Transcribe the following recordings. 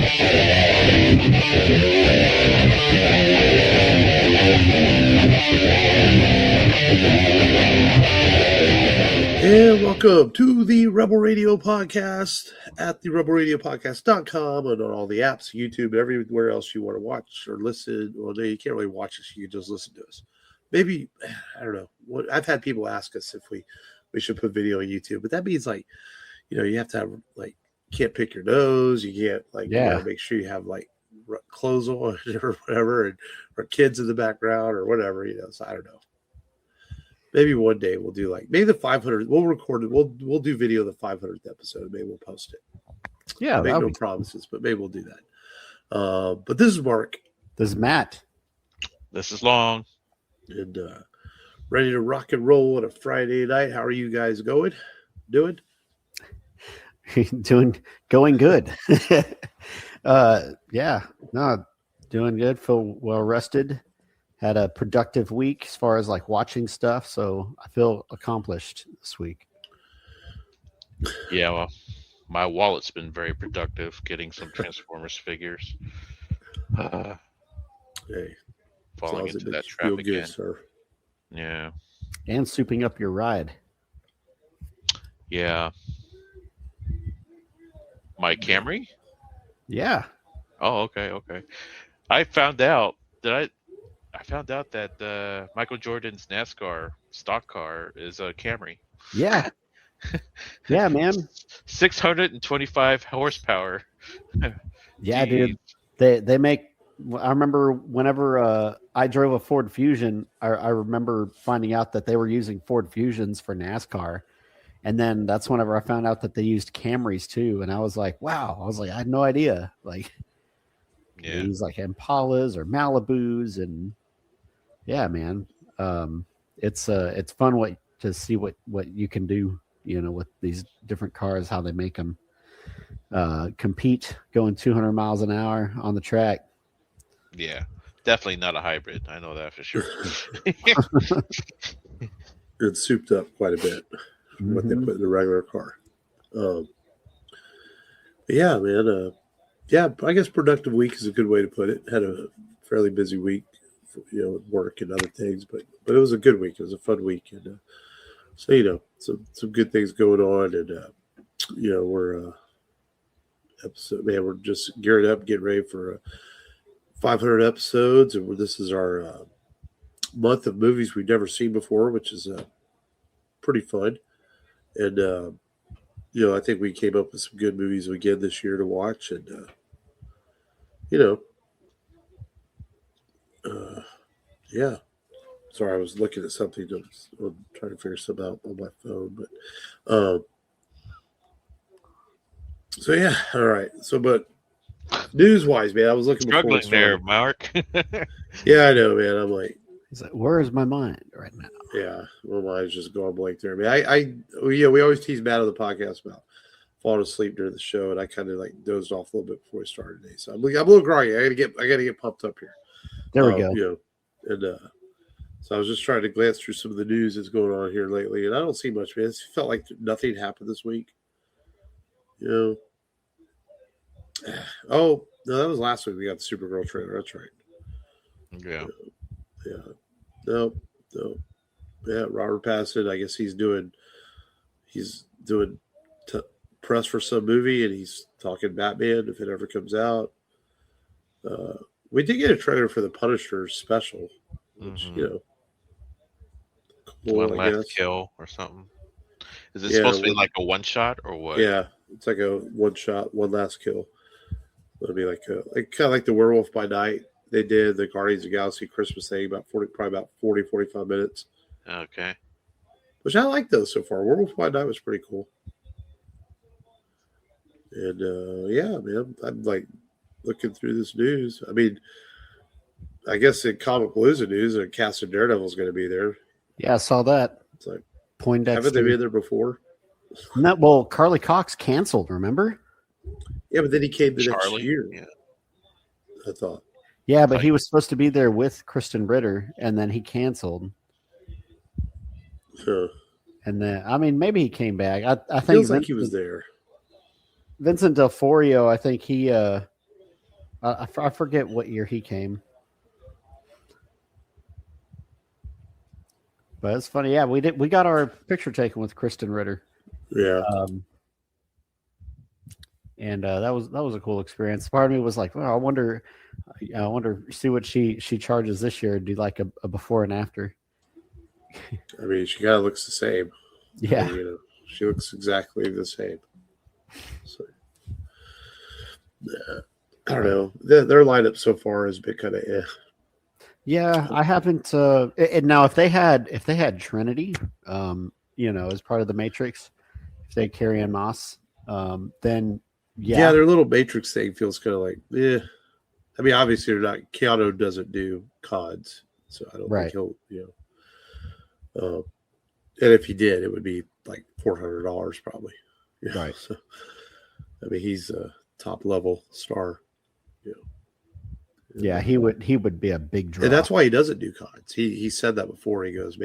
And welcome to the Rebel Radio Podcast at the rebelradiopodcast.com and on all the apps, YouTube, everywhere else you want to watch or listen. Well, no, you can't really watch us. You can just listen to us. Maybe, I don't know. I've had people ask us if we should put video on YouTube, but that means like, you know, you have to have like, can't pick your nose. You can't like, you know, make sure you have like clothes on or whatever, or kids in the background or whatever, you know, so I don't know. Maybe one day we'll do like maybe the 500. We'll record it. We'll do video of the 500th episode. Maybe we'll post it. Yeah, I'll make no promises, but maybe we'll do that. But this is Mark. This is Matt. This is Long. And ready to rock and roll on a Friday night. How are you guys going? Doing good. Doing good. Feel well rested. Had a productive week as far as like watching stuff, so I feel accomplished this week. Yeah, well, my wallet's been very productive getting some Transformers figures. Hey, falling into that trap again. Good, sir. Yeah. And souping up your ride. Yeah. My Camry? Yeah. Oh, okay. I found out that Michael Jordan's NASCAR stock car is a Camry. Yeah. Yeah, man. 625 horsepower. Yeah, dude. They make. I remember whenever I drove a Ford Fusion, I remember finding out that they were using Ford Fusions for NASCAR. And then that's whenever I found out that they used Camrys too. And I was like, wow. I was like, I had no idea. Like, yeah, they use like Impalas or Malibus, and yeah, man. It's fun to see what you can do, you know, with these different cars, how they make them compete going 200 miles an hour on the track. Yeah, definitely not a hybrid. I know that for sure. It's souped up quite a bit. What they put in a regular car. Yeah, man. Yeah, I guess productive week is a good way to put it. Had a fairly busy week, you know, with work and other things, but it was a good week. It was a fun week, and so you know, some good things going on, and you know, we're just gearing up, getting ready for 500 episodes, and this is our month of movies we've never seen before, which is pretty fun. And, you know, I think we came up with some good movies again this year to watch. And, you know, yeah. Sorry, I was looking at something. I'm trying to figure something out on my phone. But, so, yeah. All right. So, but news-wise, man, I was looking struggling before there, Mark. Yeah, I know, man. I'm like, he's like, where is my mind right now? Yeah, well, mine's just going blank there. I mean, we always tease Matt on the podcast about falling asleep during the show, and I kind of like dozed off a little bit before we started today. So I'm a little groggy. I gotta get pumped up here. There we go. You know, and so I was just trying to glance through some of the news that's going on here lately, and I don't see much, man. It felt like nothing happened this week. You know. Oh no, that was last week. We got the Supergirl trailer. That's right. Yeah. Yeah. No. Yeah, Robert Pattinson. I guess he's doing press for some movie, and he's talking Batman if it ever comes out. We did get a trailer for the Punisher special, which you know, cool, One last kill or something. Is it supposed to be like a one shot or what? Yeah, it's like a one shot, one last kill. It'll be like kind of like the Werewolf by Night. They did the Guardians of the Galaxy Christmas thing, probably about 45 minutes. Okay. Which I like those so far. Werewolf by Night was pretty cool. And yeah, man, I'm like looking through this news. I mean, I guess in Comic Palooza news, a cast of Daredevil is going to be there. Yeah, I saw that. It's like, Poindexter. haven't they been there before? No, well, Carly Cox canceled, remember? Yeah, but then he came the next Charlie? year. Yeah. I thought. Yeah, but he was supposed to be there with Kristen Ritter, and then he canceled. Huh. And then, I mean, maybe he came back. I think Feels like he was there. Vincent D'Onofrio, I think I forget what year he came. But it's funny. Yeah, we got our picture taken with Kristen Ritter. Yeah. And that was a cool experience. Part of me was like, well, I wonder, see what she charges this year. Do like a before and after. I mean, she kind of looks the same. Yeah. She looks exactly the same. So, yeah, I don't know. Their lineup so far has been kind of Yeah, I haven't. And now, if they had Trinity, as part of the Matrix, if they had Carrie Ann Moss, then yeah, their little Matrix thing feels kind of like, I mean, obviously, they're not. Keanu doesn't do CODs, so I don't think he'll, and if he did, it would be like $400 probably. Right. So, I mean, he's a top level star. Yeah, he would be a big draw. And that's why he doesn't do CODs. He said that before. He goes,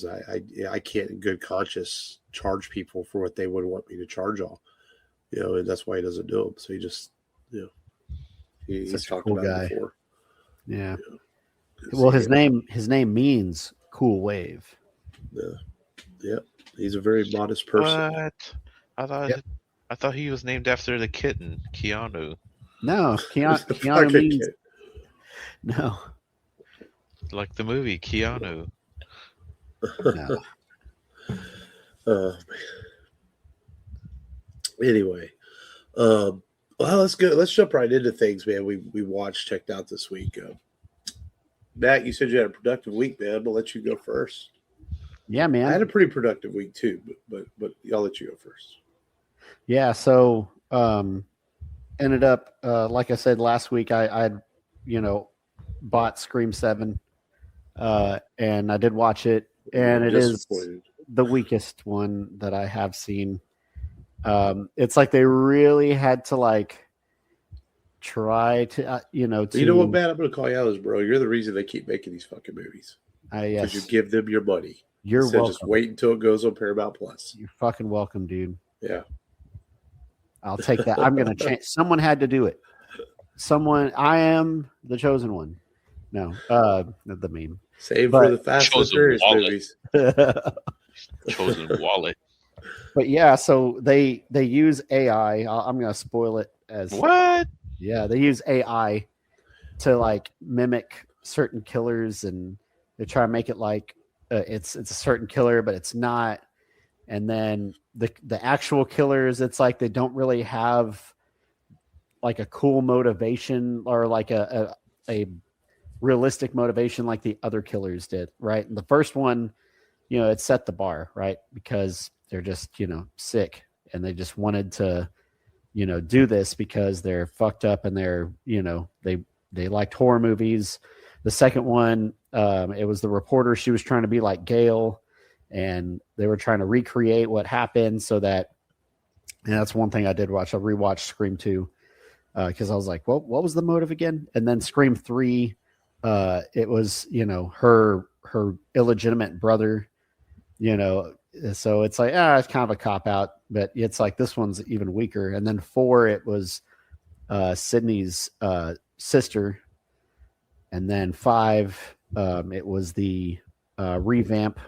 I can't in good conscience charge people for what they would want me to charge all. And that's why he doesn't do them. So he just, he's talked cool about guy. it before. Yeah. Well, his name means cool wave. Yeah. He's a very modest person. What? I thought he was named after the kitten, Keanu. No, Keanu means no. Like the movie Keanu. No. Anyway, well, let's go. Let's jump right into things, man. We checked out this week. Matt, you said you had a productive week, man. I'm gonna let you go first. Yeah, man. I had a pretty productive week too, but I'll let you go first. Yeah, so ended up like I said last week, I bought Scream 7, and I did watch it, and it is the weakest one that I have seen. It's like they really had to try to you know what, Matt, I'm gonna call you out as bro. You're the reason they keep making these fucking movies. Yes, you give them your money. You're welcome. Just wait until it goes on Paramount Plus. You're fucking welcome, dude. Yeah, I'll take that. I'm gonna change. Someone had to do it. I am the chosen one. No, the meme. Save for the Fast and Furious movies. Chosen wallet. But yeah, so they use AI. I'm gonna spoil it as what? Yeah, they use AI to mimic certain killers, and they try to make it like it's a certain killer, but it's not. And then the actual killers, it's like they don't really have like a cool motivation or like a realistic motivation like the other killers did, right? And the first one, it set the bar, right? Because they're just, sick, and they just wanted to, do this because they're fucked up, and they're, they liked horror movies. The second one, it was the reporter. She was trying to be like Gail, and they were trying to recreate what happened so that, and that's one thing I did watch. I rewatched Scream 2 because I was like, well, what was the motive again? And then Scream 3, it was, her illegitimate brother, so it's like, it's kind of a cop out, but it's like this one's even weaker. And then 4, it was Sydney's sister. And then 5, it was the revamp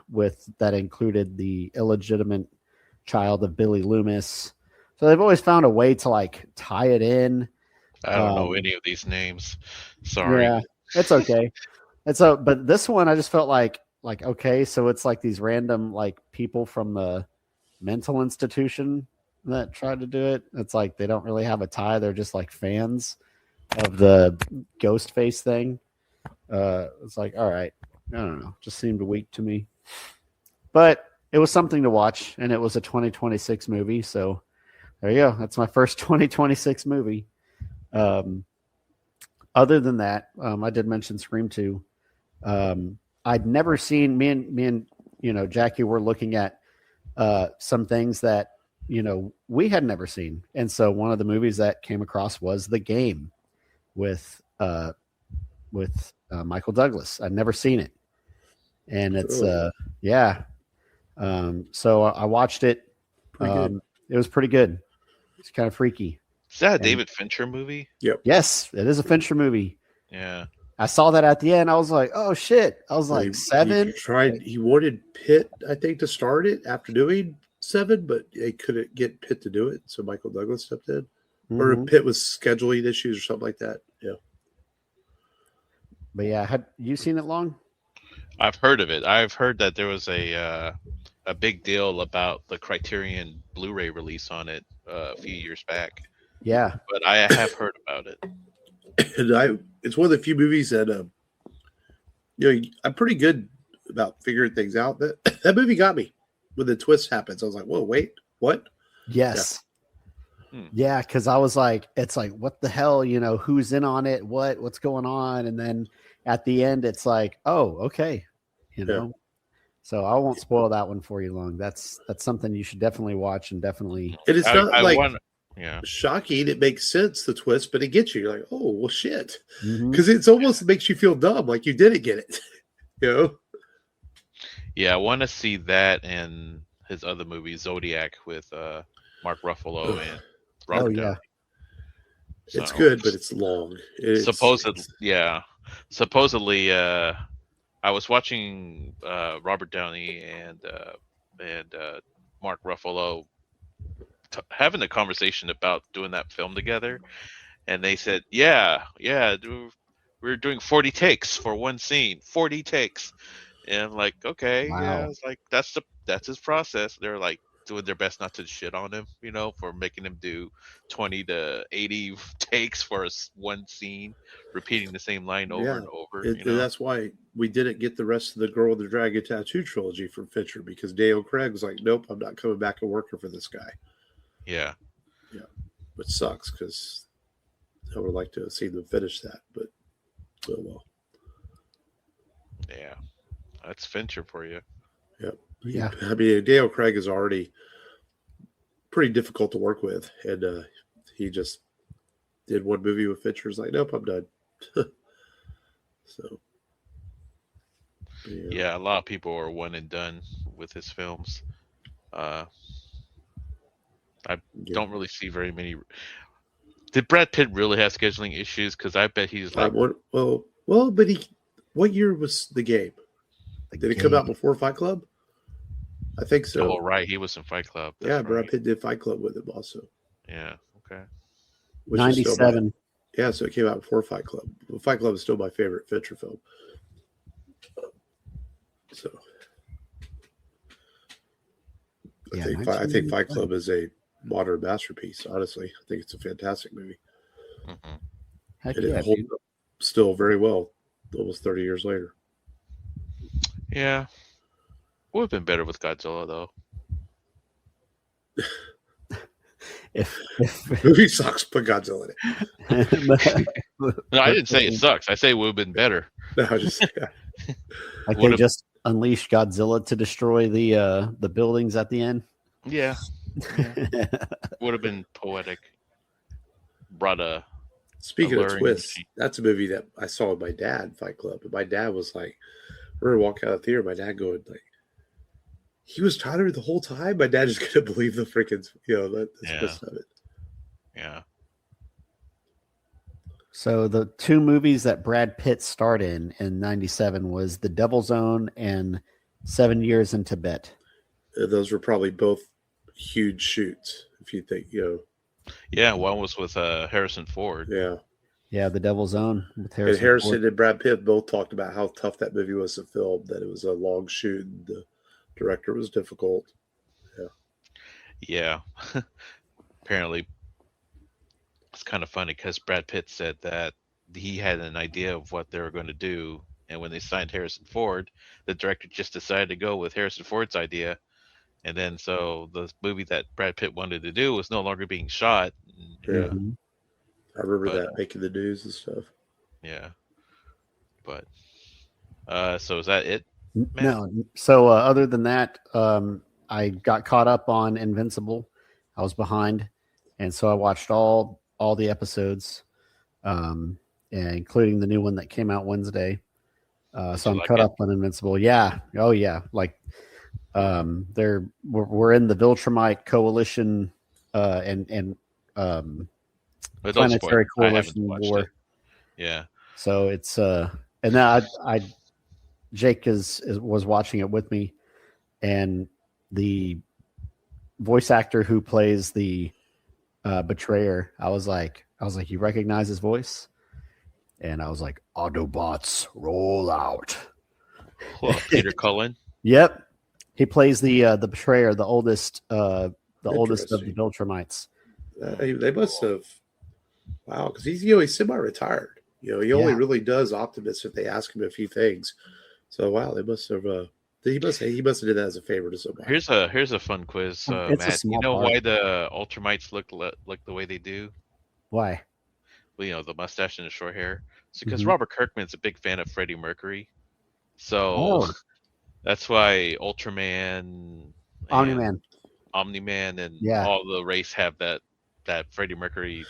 that included the illegitimate child of Billy Loomis. So they've always found a way to tie it in. I don't know any of these names. Sorry. Yeah, it's okay. But this one I just felt like okay, so it's like these random people from the mental institution that tried to do it. It's like they don't really have a tie. They're just fans of the ghost face thing. It's like, all right, I don't know, just seemed weak to me. But it was something to watch, and it was a 2026 movie. So there you go. That's my first 2026 movie. Other than that, I did mention Scream 2. I'd never seen, me and Jackie were looking at some things that we had never seen, and so one of the movies that came across was The Game with Michael Douglas. I'd never seen it, and it's so I watched it. It was pretty good. It's kind of freaky. Is that a And- David Fincher movie? Yes, it is a Fincher movie. Yeah. I saw that at the end. I was like, oh shit. I was like, He 7? he wanted Pitt, I think, to start it after doing 7, but they couldn't get Pitt to do it. So Michael Douglas stepped in. Or Mhm. Pitt was scheduling issues or something like that. Yeah. But yeah, had you seen it, Long? I've heard of it. I've heard that there was a big deal about the Criterion Blu-ray release on it a few years back. Yeah. But I have heard about it. And it's one of the few movies that I'm pretty good about figuring things out. That movie got me when the twist happens. I was like, whoa, wait, what? Yes. Hmm. Yeah, because I was like, it's like, what the hell, who's in on it? What's going on? And then at the end, it's like, oh, okay. So I won't spoil that one for you, Long. That's something you should definitely watch and definitely. And it's not yeah. shocking. It makes sense, the twist, but it gets you. You're like, oh, well, shit. Mhm. Because it's almost makes you feel dumb, like you didn't get it. Yeah, I want to see that and his other movie Zodiac with Mark Ruffalo and Robert Downey. It's So, good, but it's long. Supposedly, I was watching Robert Downey and Mark Ruffalo having a conversation about doing that film together, and they said, "Yeah, we're doing 40 takes for one scene, 40 takes," and I'm like, "Okay, Wow. yeah," it's like that's his process. They're like doing their best not to shit on him, for making him do 20 to 80 takes for one scene, repeating the same line over and over. That's why we didn't get the rest of the Girl with the Dragon Tattoo trilogy from Fincher, because Daniel Craig was like, nope, I'm not coming back and working for this guy. Yeah. Which sucks, because I would like to have seen them finish that, but oh well. Yeah, that's Fincher for you. Yep. Yeah. I mean, Daniel Craig is already pretty difficult to work with, and he just did one movie with Fincher. Is like, nope, I'm done. So. Yeah, a lot of people are one and done with his films. I don't really see very many. Did Brad Pitt really have scheduling issues? Because I bet he's like, but what year was The Game? Did it come out before Fight Club? I think so. Oh, right, he was in Fight Club. That's Brad Pitt did Fight Club with him also. Yeah. Okay. 97. So it came out before Fight Club. Fight Club is still my favorite Fincher film. So I think Fight Club is a modern masterpiece. Honestly, I think it's a fantastic movie. Mm-hmm. Heck and yeah, it holds up still very well, almost 30 years later. Yeah, would have been better with Godzilla though. If movie sucks, put Godzilla in it. No, I didn't say it sucks. I say it would have been better. No, I just like they just unleashed Godzilla to destroy the buildings at the end. Yeah. Would have been poetic. Brought a. Speaking of twists, that's a movie that I saw with my dad, Fight Club. And my dad was like, we're gonna walk out of the theater. My dad going like, he was Tyler the whole time. My dad just couldn't believe the freaking, the twist of it. Yeah. So the two movies that Brad Pitt starred in '97 was The Devil's Own and 7 Years in Tibet. Those were probably both huge shoots, if you think, Yeah, one was with Harrison Ford. Yeah, The Devil's Own with Harrison. And Harrison and Brad Pitt both talked about how tough that movie was to film, that it was a long shoot, and the director was difficult. Yeah. Apparently, it's kind of funny because Brad Pitt said that he had an idea of what they were going to do, and when they signed Harrison Ford, the director just decided to go with Harrison Ford's idea. And then so the movie that Brad Pitt wanted to do was no longer being shot. Yeah. I remember that making the news and stuff. Yeah. But so is that it, Matt? No. So other than that, I got caught up on Invincible. I was behind, and so I watched all the episodes, including the new one that came out Wednesday. So I'm caught up on Invincible. Yeah. Oh yeah. Like we're in the Viltrumite coalition, and But don't spoil Planetary it. I haven't Coalition watched War. it. Yeah. So it's and then I Jake is was watching it with me, and the voice actor who plays the betrayer, I was like, you recognize his voice? And I was like, Autobots, roll out. Well, Peter Cullen. Yep, he plays the betrayer, the oldest of the Interesting. Viltrumites. They must have. Wow, because he's semi-retired. He only Yeah. really does Optimus if they ask him a few things. So wow, they must have. He must have did that as a favor to somebody. Here's a fun quiz, It's a Matt. You small know part. why the Ultramites look the way they do? Why? Well, the mustache and the short hair. It's because Mhm. Robert Kirkman's a big fan of Freddie Mercury, so Oh, that's why Ultraman Omni and Man. Omni-Man and Yeah. all the race have that Freddie Mercury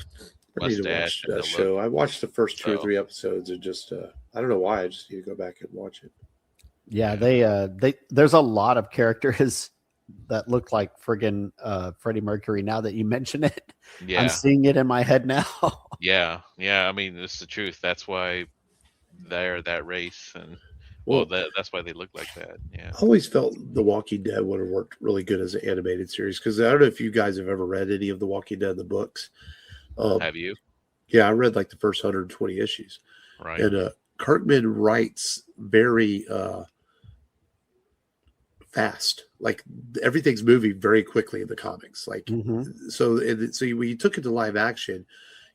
I need to mustache watch and that the look. show. I watched the first two or So three episodes and just I don't know why. I just need to go back and watch it. Yeah, yeah, they there's a lot of characters that look like friggin' Freddie Mercury. Now that you mention it, I'm yeah, seeing it in my head now. yeah. I mean, it's the truth. That's why they're that race, and well, Well, that's why they look like that. Yeah. I always felt The Walking Dead would have worked really good as an animated series because I don't know if you guys have ever read any of The Walking Dead, the books. Um, Have you? yeah, I read like the first 120 issues, Right. and Kirkman writes very fast. Like everything's moving very quickly in the comics. Like Hmm. so when you took it to live action,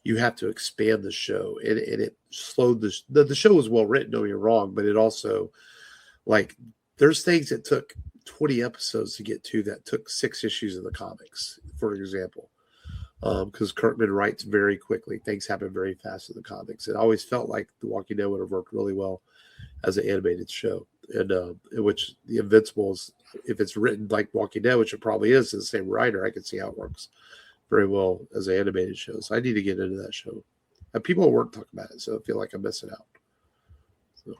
you have to expand the show, and it slowed the show was well written. Don't get me wrong, but it also like there's things that took 20 episodes to get to that took 6 issues in the comics, for example. Because Kirkman writes very quickly, things happen very fast in the comics. It always felt like The Walking Dead would have worked really well as an animated show, and in which the Invincibles, if it's written like Walking Dead, which it probably is, the same writer, I can see how it works very well as an animated show. So I need to get into that show. And people at work talk about it, so I feel like I'm missing out. So,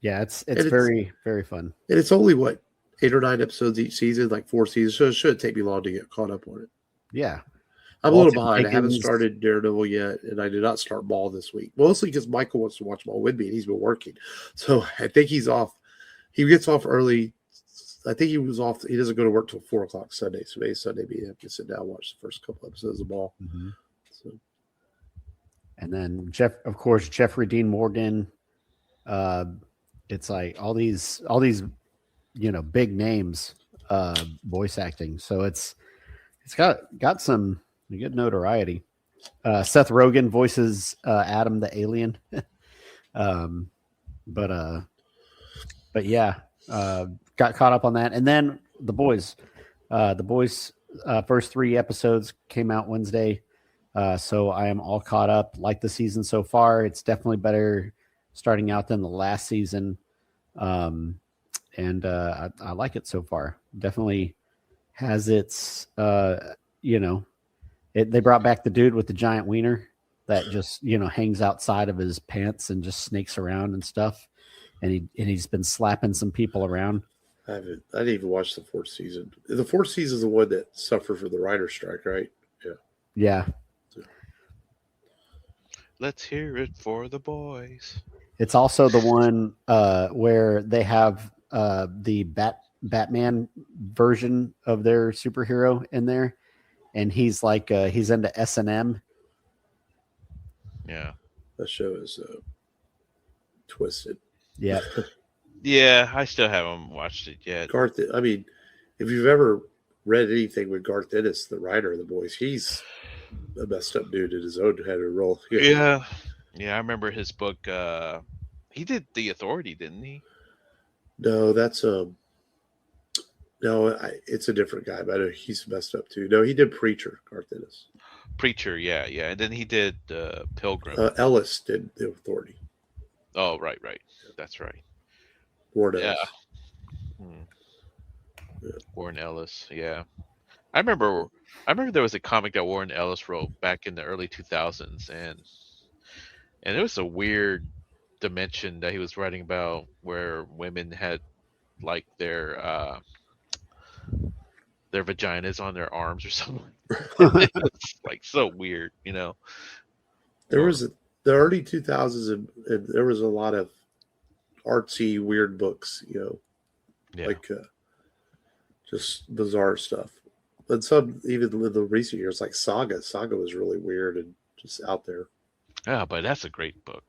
Yeah, it's and it's very very fun. and it's only what 8 or 9 episodes each season, like 4 seasons. So it shouldn't take me long to get caught up on it. Yeah, I'm a little Walton behind. I haven't Higgins. started Daredevil yet, and I did not start Maul this week. Mostly because Michael wants to watch Maul with me, and he's been working. So I think he's off. He gets off early. I think he was off. He doesn't go to work till 4 o'clock Sunday. So maybe Sunday we have to sit down and watch the first couple episodes of Maul. Mhm. So And then of course, Jeffrey Dean Morgan. Uh, it's like all these big names voice acting. So it's got some good notoriety. Seth Rogen voices Adam the alien. um, but yeah, got caught up on that. And then the boys first 3 episodes came out Wednesday. So I am all caught up. Like the season so far, it's definitely better starting out than the last season. And I like it so far. Definitely has its, they brought back the dude with the giant wiener that just, hangs outside of his pants and just snakes around and stuff. And he's been slapping some people around. I didn't even watch the fourth season. The fourth season is the one that suffered from the writer's strike, right? Yeah. Yeah. Let's hear it for the boys. It's also the one where they have the Batman version of their superhero in there, and he's like he's into S&M. Yeah. That show is twisted. Yeah, Yeah, I still haven't watched it yet. Garth, I mean, if you've ever read anything with Garth Ennis, the writer of The Boys, he's a messed up dude in his own head of role. Yeah. Yeah, I remember his book. He did The Authority, didn't he? No, that's no, it's a different guy, but I know he's messed up too. No, he did Preacher, Garth Ennis. Preacher, yeah. And then he did Pilgrim. Ellis did The Authority. Oh, right. That's right. Ward Yeah. Ellis. Yeah. Warren Ellis, yeah. I remember there was a comic that Warren Ellis wrote back in the early 2000s, and it was a weird dimension that he was writing about where women had like their vaginas on their arms or something like It's like so weird, you know. There was the early 2000s, and there was a lot of artsy, weird books, you know, Yeah. like just bizarre stuff. And some, even in the recent years, like Saga. Saga was really weird and just out there. Yeah, but that's a great book.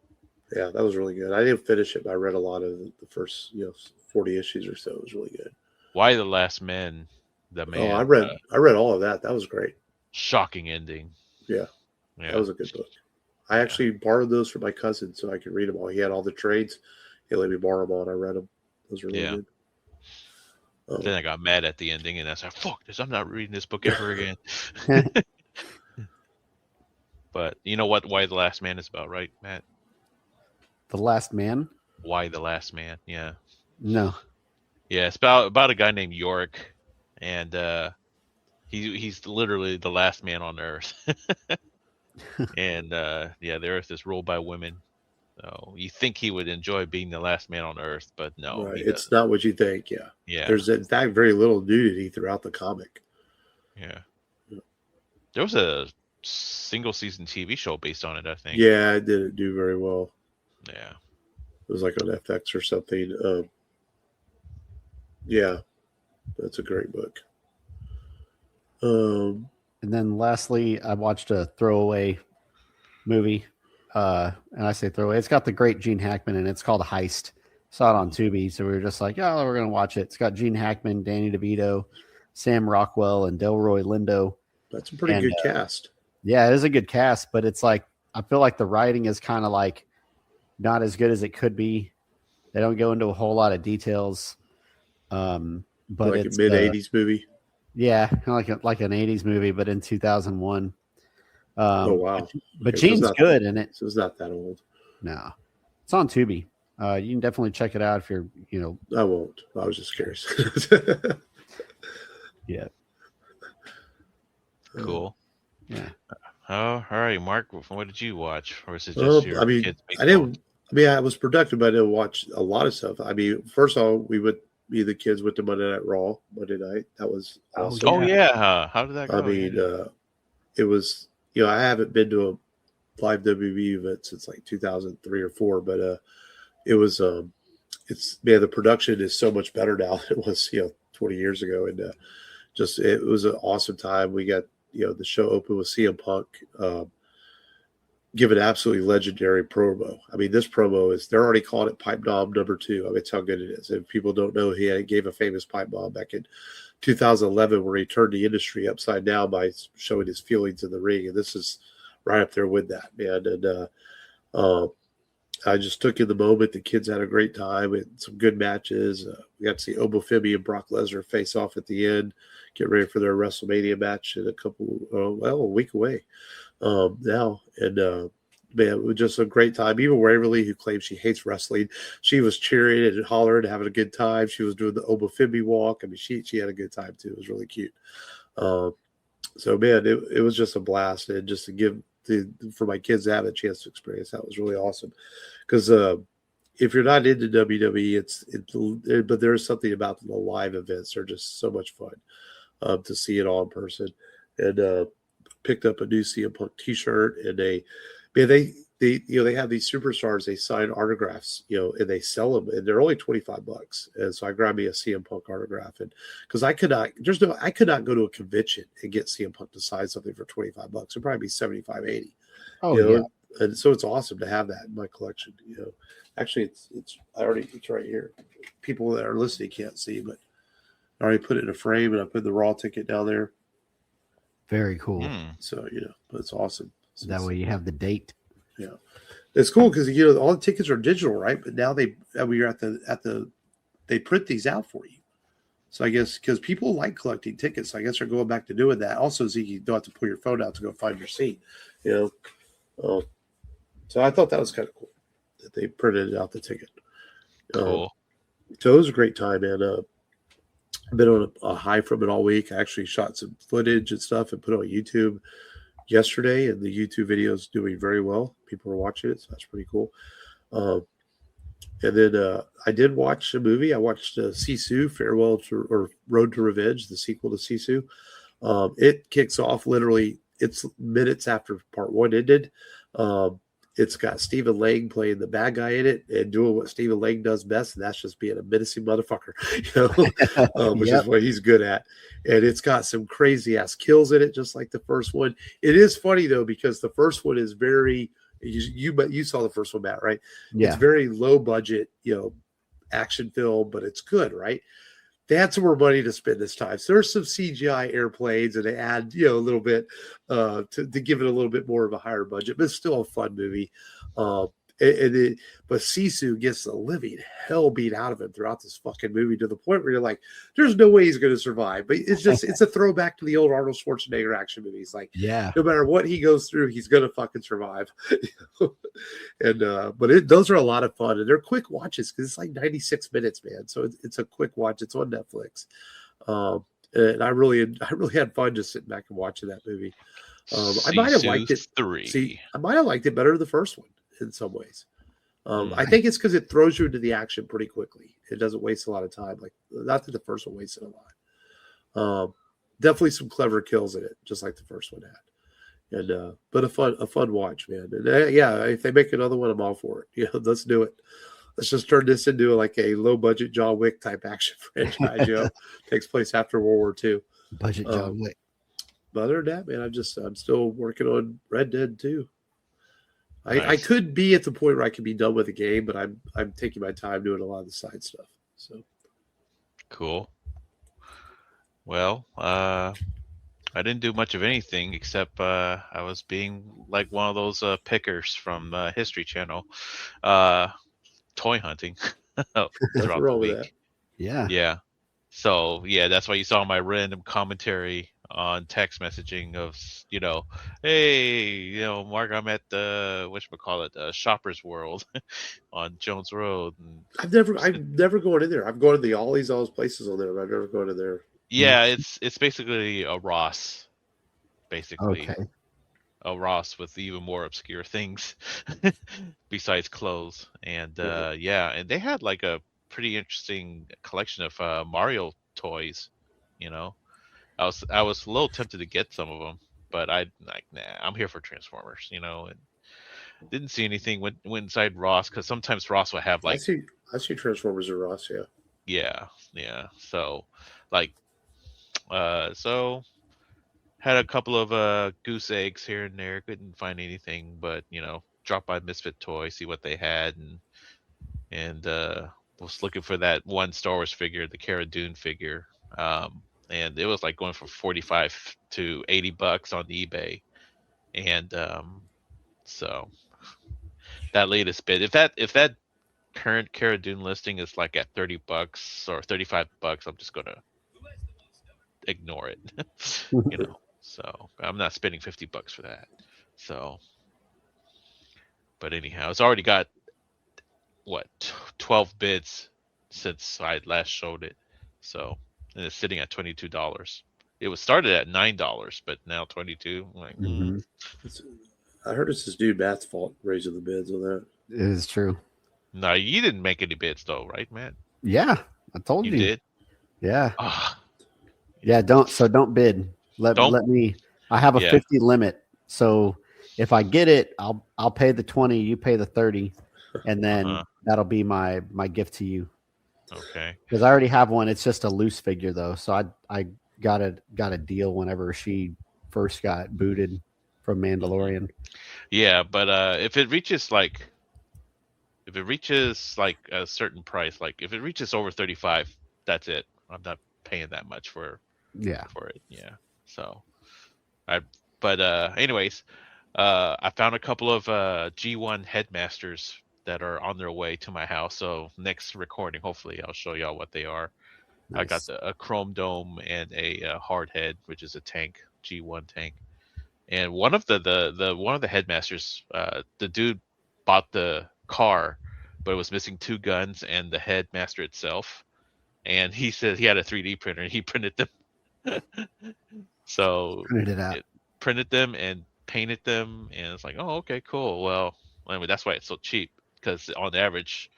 Yeah, that was really good. I didn't finish it, but I read a lot of the first, 40 issues or so. It was really good. Why the Last Man? The man. Oh, I read all of that. That was great. Shocking ending. Yeah, Yeah. that was a good book. I actually borrowed those from my cousin so I could read them all. He had all the trades. He let me borrow them all, and I read them. Those were really good. Then I got mad at the ending, and I was like, "Fuck this! I'm not reading this book ever again." But you know what? Why the Last Man is about, right, Matt? The Last Man? Why the Last Man? Yeah. No. Yeah, it's about a guy named Yorick, and he's literally the last man on Earth. And the Earth is ruled by women. So you think he would enjoy being the last man on Earth, but no, right. he It's doesn't. not what you think. Yeah. Yeah. There's in fact very little nudity throughout the comic. Yeah. There was a single season TV show based on it, I think. Yeah, it didn't do very well. Yeah. It was like on FX or something. Yeah, that's a great book. And then lastly, I watched a throwaway movie. And I say throwaway. It's got the great Gene Hackman, and it's called Heist. Saw it on Tubi, so we were just like, "Oh, we're gonna watch it." It's got Gene Hackman, Danny DeVito, Sam Rockwell, and Delroy Lindo. That's a pretty good cast. Yeah, it is a good cast, but it's like I feel like the writing is kind of like not as good as it could be. They don't go into a whole lot of details. But like it's a mid-'80s movie. Yeah, kind of like an '80s movie, but in 2001. Oh wow! But Gene's good in it. So it's not that old. No, it's on Tubi. You can definitely check it out if you're, I won't. I was just curious. Yeah. Cool. Yeah. Oh, all right, Mark. What did you watch, or is it just your kids? I was productive, but I didn't watch a lot of stuff. I mean, first of all, the kids went to Monday Night Raw Monday night. That was awesome. Oh yeah, how did that go? I mean, it was. I haven't been to a live WB event since like 2003 or 4, but it was. The production is so much better now than it was 20 years ago, and it was an awesome time. We got the show open with CM Punk. Give an absolutely legendary promo. I mean, this promo they're already calling it Pipe Bomb number 2. I mean, it's how good it is. If people don't know, he gave a famous pipe bomb back in 2011 where he turned the industry upside down by showing his feelings in the ring. And this is right up there with that, man. And I just took in the moment. The kids had a great time and some good matches. We got to see Obafemi and Brock Lesnar face off at the end, get ready for their WrestleMania match in a week away now. And man, it was just a great time. Even Waverly, who claims she hates wrestling, she was cheering and hollering, having a good time. She was doing the Obafemi walk. I mean, she had a good time too. It was really cute. So man, it was just a blast, and just to give for my kids to have a chance to experience that was really awesome. Because if you're not into WWE, but there is something about the live events. They're just so much fun to see it all in person. And picked up a new CM Punk T-shirt, and they have these superstars. They sign autographs, and they sell them, and they're only $25. And so I grabbed me a CM Punk autograph, and because I could not go to a convention and get CM Punk to sign something for $25. It'd probably be 75, 80. Oh yeah. And so it's awesome to have that in my collection. Actually, it's right here. People that are listening can't see, but I already put it in a frame, and I put the Raw ticket down there. Very cool. So but it's awesome. So that way you have the date. Yeah, it's cool because all the tickets are digital, right? But now you're at the they print these out for you. So I guess because people like collecting tickets, I guess they're going back to doing that. Also, so you don't have to pull your phone out to go find your seat. So I thought that was kind of cool that they printed out the ticket. Cool. So it was a great time, man. I've been on a high from it all week. I actually shot some footage and stuff and put it on YouTube yesterday, and the YouTube video is doing very well. People are watching it, so that's pretty cool. And then I did watch a movie. I watched Sisu, Road to Revenge, the sequel to Sisu. It kicks off literally. It's minutes after part one ended. Um, it's got Stephen Lang playing the bad guy in it and doing what Stephen Lang does best, and that's just being a menacing motherfucker, which is Yep. what he's good at. And it's got some crazy ass kills in it, just like the first one. It is funny though because the first one is very you saw the first one, Matt, right? It's Yeah. very low budget, action film, but it's good, right? They had some more money to spend this time. So there's some CGI airplanes, and they add, a little bit to give it a little bit more of a higher budget, but it's still a fun movie. Um, but Sisu gets the living hell beat out of him throughout this fucking movie to the point where you're like, there's no way he's going to survive. But it's a throwback to the old Arnold Schwarzenegger action movies. Like, Yeah. no matter what he goes through, he's going to fucking survive. And those are a lot of fun, and they're quick watches because it's like 96 minutes, man. So it's a quick watch. It's on Netflix, and I really had fun just sitting back and watching that movie. I might have liked it. 3. See, I might have liked it better than the first one in some ways. I Hmm. think it's because it throws you into the action pretty quickly. It doesn't waste a lot of time. Like, not that the first one wasted a lot. Definitely some clever kills in it, just like the first one had. And but a fun watch, man. And yeah, if they make another one, I'm all for it. Let's do it. Let's just turn this into like a low budget John Wick type action franchise. Takes place after World War II. Budget John Wick. But other than that, man, I'm still working on Red Dead 2. I Nice. could be at the point where I could be done with the game, but I'm taking my time doing a lot of the side stuff. So Cool. Well, I didn't do much of anything except I was being like one of those pickers from History Channel, toy hunting nothing throughout the wrong with that. week. Yeah. Yeah. So yeah, that's why you saw my random commentary on text messaging of hey, Mark, I'm at the whatchamacallit, Shoppers World on Jones Road. And I've never gone in there. I've gone to the all those places on there, but I've never gone to there. yeah, it's basically a Ross, basically. Okay. A Ross with even more obscure things besides clothes. And yeah, and they had like a pretty interesting collection of Mario toys. You know, I was a little tempted to get some of them, but I like nah. I'm here for Transformers. And didn't see anything. Went inside Ross because sometimes Ross will have I like see Transformers and Ross. Yeah, yeah. So like so had a couple of goose eggs here and there. Couldn't find anything, but dropped by Misfit Toy, see what they had, and was looking for that one Star Wars figure, the Cara Dune figure. And it was like going from 45 to $80 on eBay, and so that latest bid, if that current Cara Dune listing is like at $30 or $35, I'm just gonna ignore it. So I'm not spending $50 for that. So, but anyhow, it's already got what 12 bids since I last showed it. So, and it's sitting at $22. It was started at $9, but now 22. I'm like, Mm-hmm. I heard it's this dude Matt's fault raising the bids on that. It is true. No, you didn't make any bids though, right, Matt? Yeah. I told you. You did. Yeah. Ah, Yeah. Don't bid. Let Don't- me. I have a Yeah. 50 limit. So if I get it, I'll pay the 20, you pay the 30, and then Uh-huh. that'll be my gift to you. okay. Because I already have one. It's just a loose figure though. So I got a deal whenever she first got booted from Mandalorian. Yeah, but if it reaches like a certain price, like if it reaches over 35, that's it. I'm not paying that much for Yeah. it. Yeah. So but anyways, I found a couple of G1 headmasters that are on their way to my house. So next recording, hopefully I'll show y'all what they are. I got Nice. a chrome dome and a hard head, which is a tank, G1 tank. And one of the headmasters, the dude bought the car, but it was missing two guns and the headmaster itself. And he said he had a 3D printer and he printed them. So Printed it out. printed them and painted them, and it's like, oh, okay, cool. Well, anyway, that's why it's so cheap, because on average,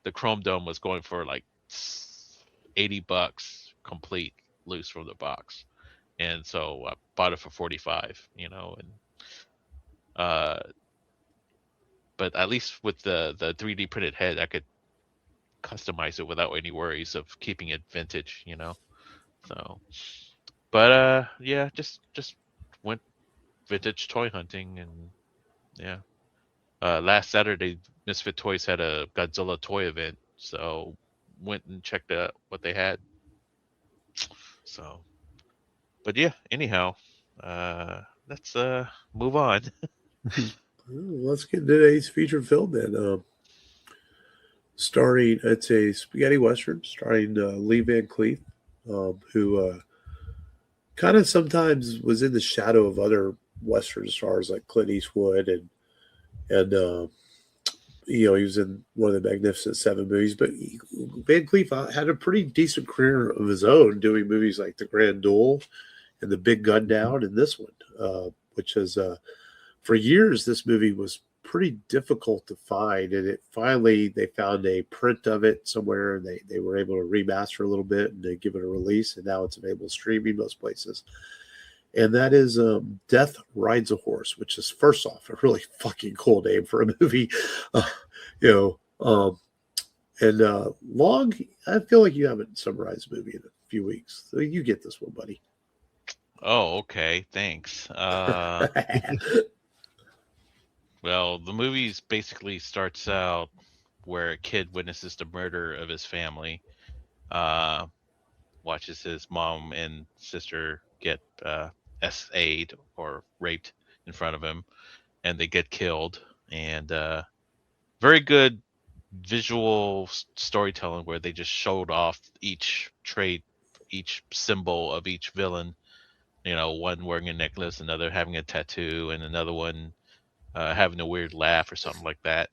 the Chrome Dome was going for like $80 complete, loose from the box, and so I bought it for $45. Uh, but at least with the 3D printed head, I could customize it without any worries of keeping it vintage. So, but yeah, just went vintage toy hunting, and yeah. Last Saturday, Misfit Toys had a Godzilla toy event, so went and checked out what they had. So, but yeah. Anyhow, let's move on. Let's get today's featured film then. Starring, it's a spaghetti western starring Lee Van Cleef, who kind of sometimes was in the shadow of other western stars like Clint Eastwood and he was in one of the Magnificent Seven movies. But Van Cleef had a pretty decent career of his own, doing movies like The Grand Duel and The Big Gun Down, and this one, which is for years this movie was pretty difficult to find, and they found a print of it somewhere, and they were able to remaster a little bit and they give it a release, and now it's available streaming most places. And that is Death Rides a Horse, which is, first off, a really fucking cool name for a movie. Long, I feel like you haven't summarized the movie in a few weeks, so you get this one, buddy. Oh, okay. Thanks. Well, the movie basically starts out where a kid witnesses the murder of his family, watches his mom and sister get SA'd or raped in front of him, and they get killed. And very good visual storytelling where they just showed off each trait, each symbol of each villain. One wearing a necklace, another having a tattoo, and another one having a weird laugh or something like that.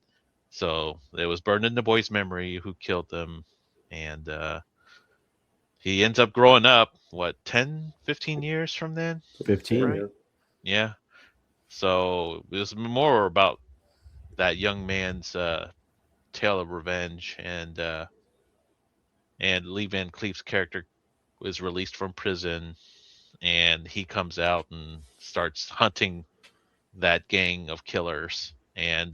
So it was burned in the boy's memory who killed them. And he ends up growing up, 10, 15 years from then? 15. Right? Yeah. So it was more about that young man's tale of revenge. And Lee Van Cleef's character was released from prison, and he comes out and starts hunting that gang of killers. And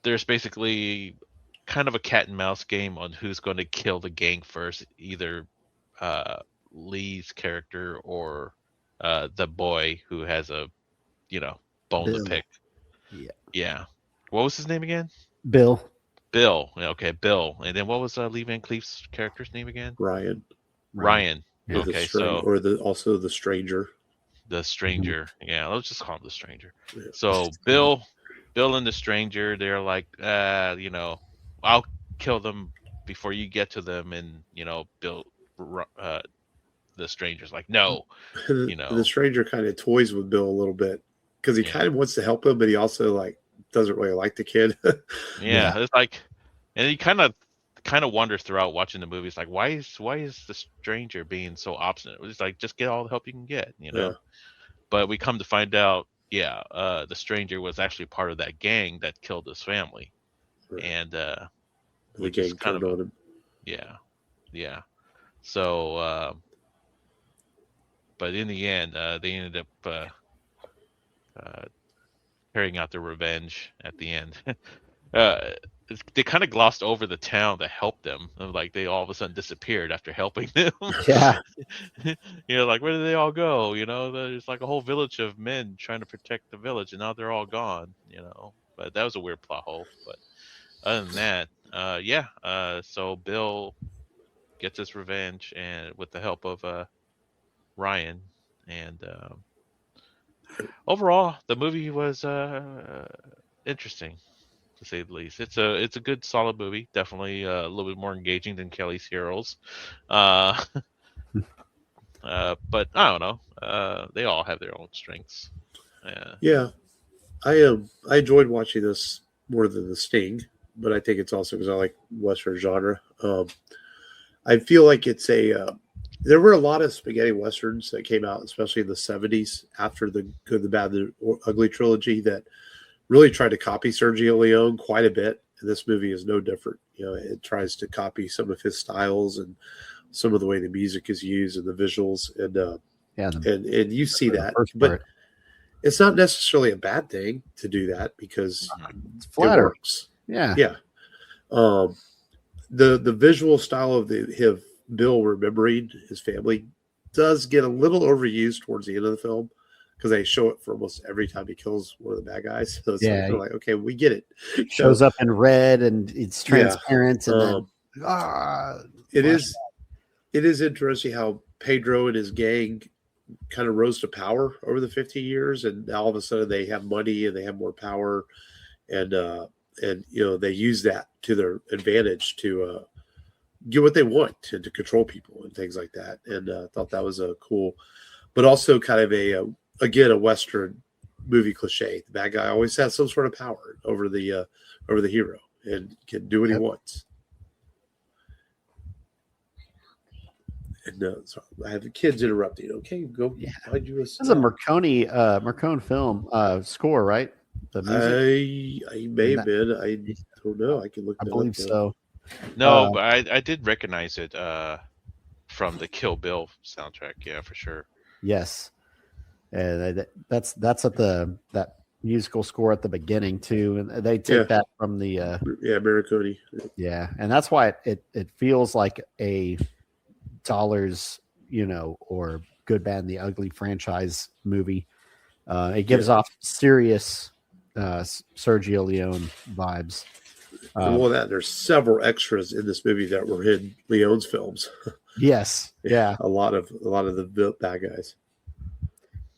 there's basically kind of a cat and mouse game on who's going to kill the gang first, either Lee's character or the boy who has a bone Bill. to pick. Yeah. Yeah. What was his name again? Bill. Bill. Okay, Bill. And then what was Lee Van Cleef's character's name again? Ryan. Ryan. Yeah. Okay, so or also the stranger. the stranger. Yeah, let's just call him the stranger. Yeah. So Bill and the stranger, they're like, I'll kill them before you get to them. And Bill, the stranger's like, no. The stranger kind of toys with Bill a little bit because he kind of wants to help him, but he also doesn't really like the kid. Yeah, it's like, and he kind of wonders throughout watching the movie. It's like, why is the stranger being so obstinate? It's like, just get all the help you can get, Yeah. But we come to find out, the stranger was actually part of that gang that killed his family, Right. and The which gang is kind turned of on him. yeah. So, but in the end, they ended up carrying out their revenge at the end. They kind of glossed over the town that helped them. Like, they all of a sudden disappeared after helping them. Yeah. Like, where did they all go? There's like a whole village of men trying to protect the village, and now they're all gone. But that was a weird plot hole. But other than that, so Bill gets his revenge, and with the help of Ryan, and overall the movie was interesting, to say the least. It's a good, solid movie. Definitely a little bit more engaging than Kelly's Heroes. But I don't know. They all have their own strengths. Yeah, I enjoyed watching this more than The Sting, but I think it's also because I like Western genre. I feel like it's there were a lot of spaghetti westerns that came out, especially in the 70s after the Good, the Bad, the Ugly trilogy, that really tried to copy Sergio Leone quite a bit. And this movie is no different. It tries to copy some of his styles and some of the way the music is used and the visuals, and and you see that, but part. it's not necessarily a bad thing to do that because It's it flattering. works. Yeah. Yeah. The visual style of Bill remembering his family does get a little overused towards the end of the film because they show it for almost every time he kills one of the bad guys. So it's Yeah. like, okay, we get it. Shows up in red and it's transparent, and then it is interesting how Pedro and his gang kind of rose to power over the 15 years, and all of a sudden they have money and they have more power, and they use that to their advantage to get what they want and to control people and things like that. And I thought that was a cool, but also kind of a Western movie cliche. The bad guy always has some sort of power over the hero and can do what he wants. And so I have the kids interrupting. Okay, go find you a. This is a Marconi film score, right? The music. I may have been. I don't know. I can look. I believe so. No, but I did recognize it from the Kill Bill soundtrack. Yeah, for sure. Yes, and that's at that musical score at the beginning too, and they take that from the Marconi. Yeah, and that's why it feels like a Dollars, or Good, Bad, and the Ugly franchise movie. It gives off serious Sergio Leone vibes. Well, there's several extras in this movie that were in Leone's films. Yes, yeah, a lot of the bad guys.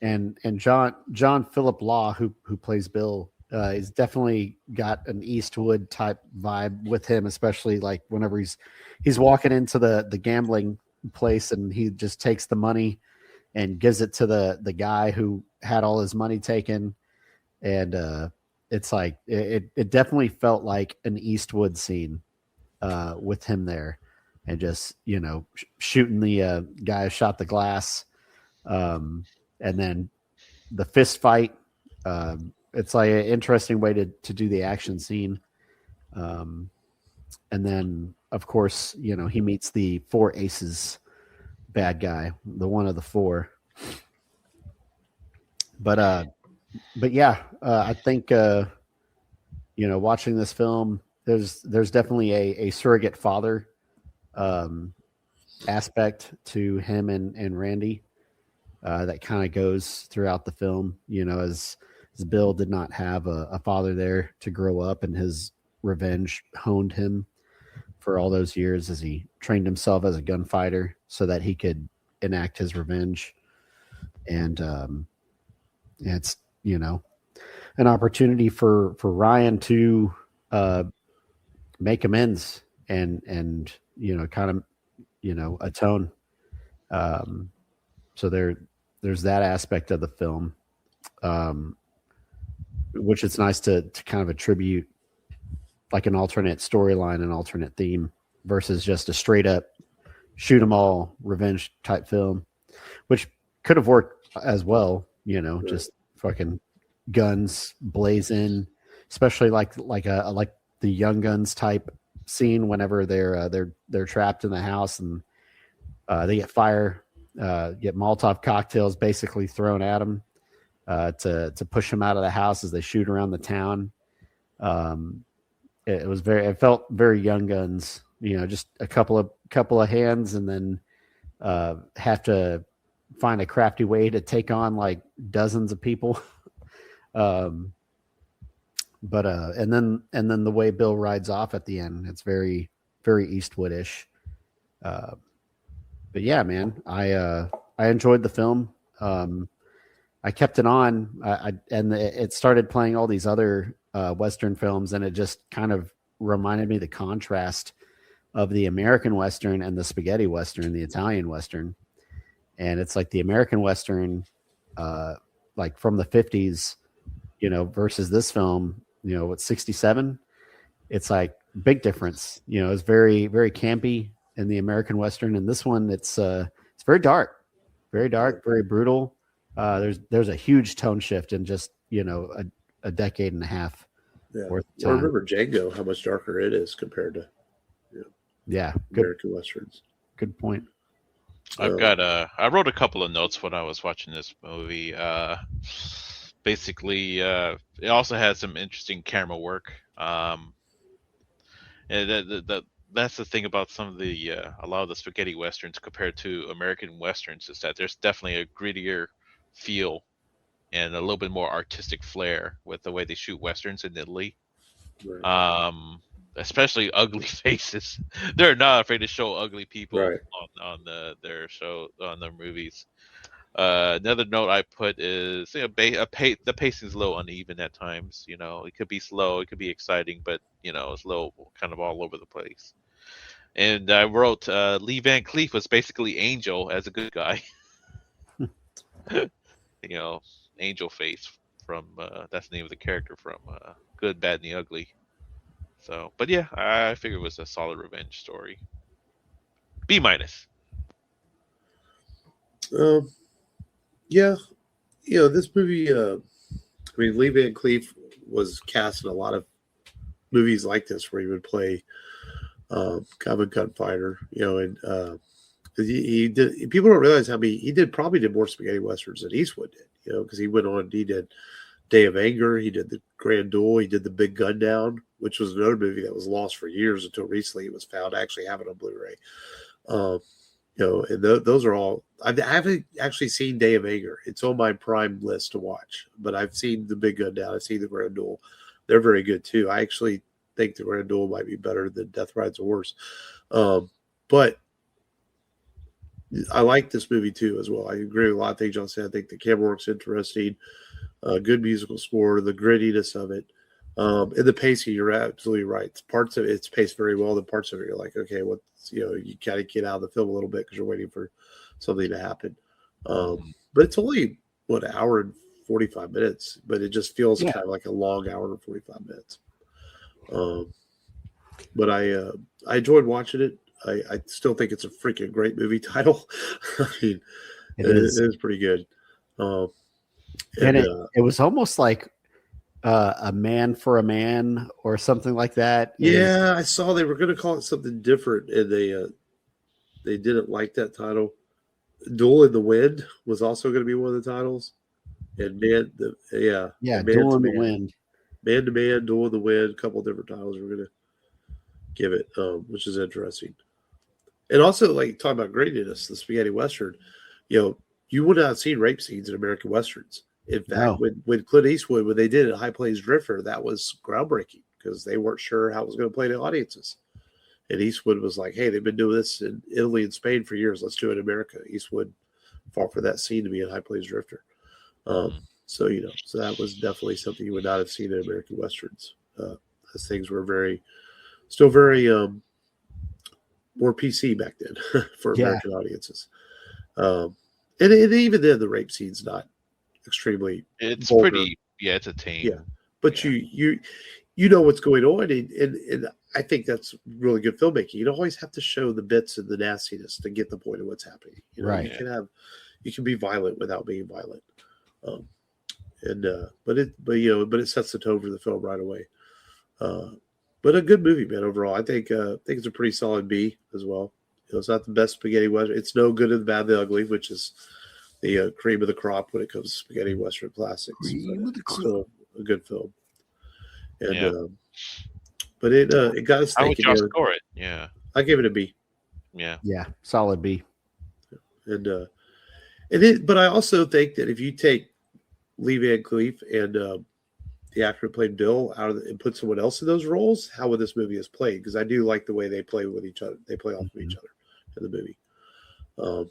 And John Philip Law, who plays Bill, is definitely got an Eastwood type vibe with him, especially like whenever he's walking into the gambling place and he just takes the money and gives it to the guy who had all his money taken, and it's like it definitely felt like an Eastwood scene with him there, and just shooting the guy who shot the glass, and then the fist fight. It's like an interesting way to do the action scene, and then of course he meets the Four Aces bad guy, the one of the four. But yeah, I think watching this film, there's definitely a surrogate father aspect to him and Randy that kind of goes throughout the film. As Bill did not have a father there to grow up, and his revenge honed him for all those years as he trained himself as a gunfighter so that he could enact his revenge. And it's an opportunity for Ryan to make amends and kind of atone. So there's that aspect of the film, which it's nice to kind of attribute like an alternate storyline, an alternate theme, versus just a straight up shoot 'em all revenge type film, which could have worked as well. Just fucking guns blazing, especially like the Young Guns type scene whenever they're trapped in the house and they get get Molotov cocktails basically thrown at them to push them out of the house as they shoot around the town. It felt very Young Guns, just a couple of hands, and then have to find a crafty way to take on like dozens of people. And then the way Bill rides off at the end, it's very, very Eastwoodish. But yeah, man, I enjoyed the film. I kept it on, and it started playing all these other Western films, and it just kind of reminded me the contrast of the American Western and the spaghetti Western, the Italian Western. And it's like the American Western, like from the 50s, versus this film, what, 67? It's like big difference. It's very, very campy in the American Western, and this one it's very dark, very brutal. There's a huge tone shift in just a decade and a half. Yeah, I remember Django, how much darker it is compared to American Westerns. Good point. I wrote a couple of notes when I was watching this movie. Basically, it also had some interesting camera work. And that's the thing about some of the a lot of the spaghetti westerns compared to American westerns is that there's definitely a grittier feel and a little bit more artistic flair with the way they shoot westerns in Italy. Right. Especially ugly faces. They're not afraid to show ugly people Right. their show on their movies. Another note I put is the pacing's a little uneven at times. You know, it could be slow, it could be exciting, but you know, it's a little kind of all over the place. And I wrote Lee Van Cleef was basically Angel as a good guy. You know, Angel Face from that's the name of the character from Good, Bad, and the Ugly. So, but yeah, I figured it was a solid revenge story. B minus. Yeah, this movie. I mean, Lee Van Cleef was cast in a lot of movies like this where he would play kind of a gunfighter. And he did. People don't realize how many he probably did more spaghetti westerns than Eastwood did. Because he went on. He did Day of Anger. He did the Grand Duel. He did the Big Gun Down, which was another movie that was lost for years until recently it was found. I actually have it on Blu-ray. And those are all. I haven't actually seen Day of Anger. It's on my Prime list to watch, but I've seen the Big Gun Down. I've seen the Grand Duel. They're very good too. I actually think the Grand Duel might be better than Death Rides a Horse. But I like this movie too as well. I agree with a lot of things John said. I think the camera work's interesting. Good musical score, the grittiness of it, and the pacing. You're absolutely right. Parts of it's paced very well. The parts of it, you're like, okay, you got to get out of the film a little bit because you're waiting for something to happen. But it's only an hour and 45 minutes, but it just feels kind of like a long hour and 45 minutes. But I enjoyed watching it. I still think it's a freaking great movie title. I mean, it is pretty good. And it was almost like a man for a man or something like that. I saw they were going to call it something different, and they didn't like that title. Duel in the Wind was also going to be one of the titles, and Duel in the Wind, Man to Man, Duel in the Wind. A couple of different titles we're going to give it, which is interesting. And also, like talking about grittiness, the spaghetti western, you would not have seen rape scenes in American westerns. In fact, when Clint Eastwood, when they did it, High Plains Drifter, that was groundbreaking because they weren't sure how it was going to play to audiences. And Eastwood was like, hey, they've been doing this in Italy and Spain for years. Let's do it in America. Eastwood fought for that scene to be in High Plains Drifter. So that was definitely something you would not have seen in American westerns. As things were still very more PC back then for American audiences. And even then, the rape scene's not extremely. It's vulgar. pretty. Yeah, it's a tame. Yeah, but you know what's going on, and I think that's really good filmmaking. You don't always have to show the bits and the nastiness to get the point of what's happening. Right. You can be violent without being violent. But it sets the tone for the film right away. But a good movie, man. Overall, I think it's a pretty solid B as well. It's not the best spaghetti western. It's no Good, the Bad, the Ugly, which is the cream of the crop when it comes to spaghetti western classics. It's still a good film. And but it got us thinking. How would y'all score it? Yeah, I give it a B. Yeah, solid B. But I also think that if you take Lee Van Cleef and the actor who played Bill out of and put someone else in those roles, how would this movie is played? Because I do like the way they play with each other. They play off of each other in the movie. But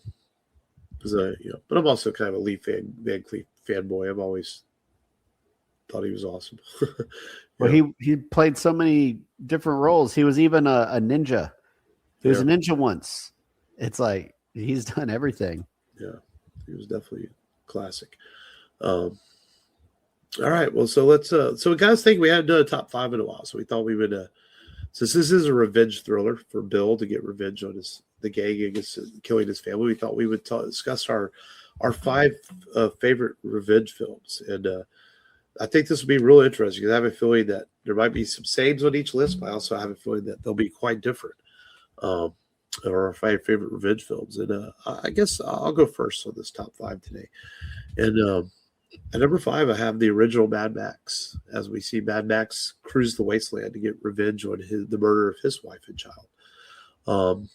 I'm also kind of a Lee Van Cleef fanboy. I've always thought he was awesome. Well, he played so many different roles. He was even a ninja. He was a ninja once. It's like he's done everything. Yeah, he was definitely a classic. All right, well, so let's. So guys, think we hadn't done a top 5 in a while, so we thought we would. Since this is a revenge thriller for Bill to get revenge on the gang against killing his family, we thought we would discuss our 5 favorite revenge films, and I think this will be real interesting because I have a feeling that there might be some sames on each list, but I also have a feeling that they'll be quite different. are our favorite revenge films. And I guess I'll go first on this top 5 today. And at number 5, I have the original Mad Max, as we see Mad Max cruise the wasteland to get revenge on the murder of his wife and child,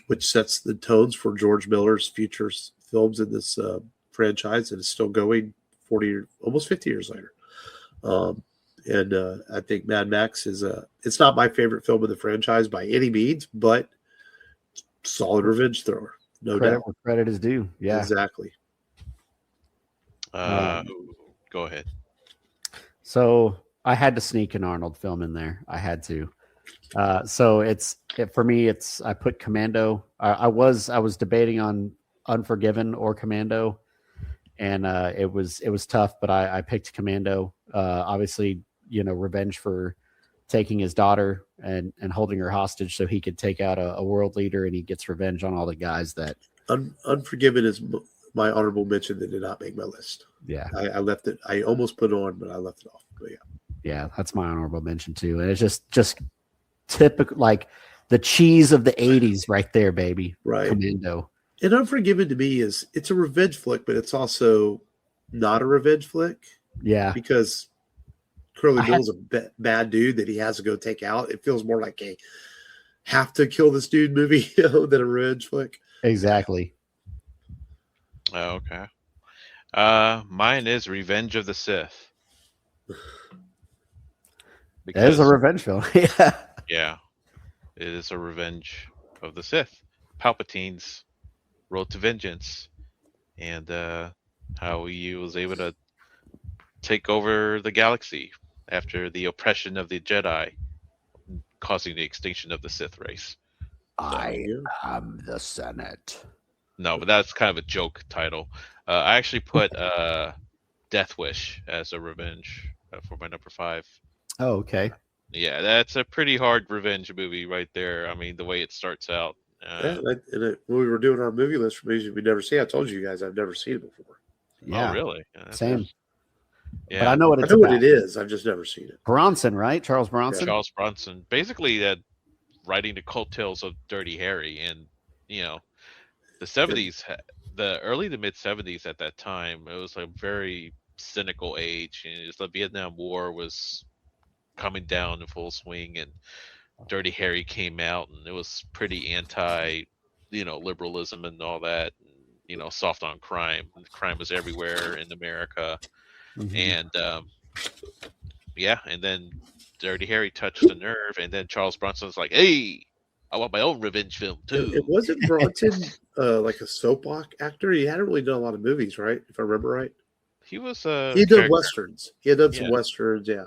which sets the tones for George Miller's future films in this franchise, and is still going 40, almost 50 years later. And I think Mad Max it's not my favorite film of the franchise by any means, but solid revenge thrower, no doubt. Where credit is due. Yeah, exactly. Go ahead. So I had to sneak an Arnold film in there. I had to. So for me. I put Commando. I was debating on Unforgiven or Commando, and it was tough, but I picked Commando. Obviously, revenge for taking his daughter and holding her hostage so he could take out a world leader, and he gets revenge on all the guys that. Unforgiven is my honorable mention that did not make my list. Yeah, I left it. I almost put it on, but I left it off. But yeah, that's my honorable mention too. And it's just typical, like the cheese of the '80s, right there, baby. Right, Commando. And Unforgiven to me it's a revenge flick, but it's also not a revenge flick. Yeah, because Curly Bill's a bad dude that he has to go take out. It feels more like a have to kill this dude movie than a revenge flick. Exactly. Oh, okay. Mine is Revenge of the Sith. It is a revenge film. Yeah. Yeah. It is a revenge of the Sith. Palpatine's road to vengeance. And how he was able to take over the galaxy after the oppression of the Jedi, causing the extinction of the Sith race. I am the Senate. No, but that's kind of a joke title. I actually put Death Wish as a revenge for my number 5. Oh, okay. Yeah, that's a pretty hard revenge movie right there. I mean, the way it starts out. When we were doing our movie list for movies we'd never seen, I told you guys I've never seen it before. Yeah. Oh, really? Yeah, same. Yeah. But I know what it's I know about. what it is. I've just never seen it. Bronson, right? Charles Bronson? Yeah. Charles Bronson. Basically, writing the coattails of Dirty Harry. And, the 70s, the early to mid 70s at that time, it was a very cynical age. And the Vietnam War was coming down in full swing, and Dirty Harry came out, and it was pretty anti, liberalism and all that. And, soft on crime. Crime was everywhere in America. Mm-hmm. And and then Dirty Harry touched the nerve, and then Charles Bronson's like, "Hey, I want my own revenge film too." It wasn't Bronson like a soap actor. He hadn't really done a lot of movies, right? If I remember right. He was he did westerns. He had done some westerns, yeah.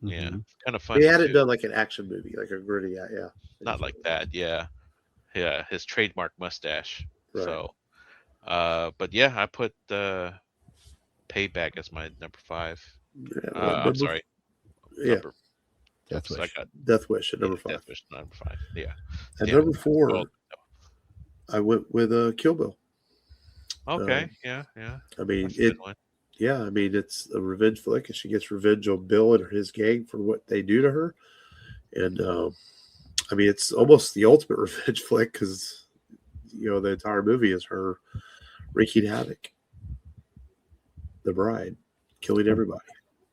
Yeah, Mm-hmm. kind of funny. He hadn't done like an action movie, like a gritty, yeah. Not like that, yeah. His trademark mustache. Right. So, but yeah, I put Payback as my number 5. Yeah, I'm sorry. Yeah. Death Wish. Death Wish at number 5. Death Wish number 5. Yeah. At number 4, I went with Kill Bill. Okay. Yeah. I mean, it's a revenge flick, and she gets revenge on Bill and his gang for what they do to her. And I mean, it's almost the ultimate revenge flick because the entire movie is her wreaking havoc. The bride killing everybody.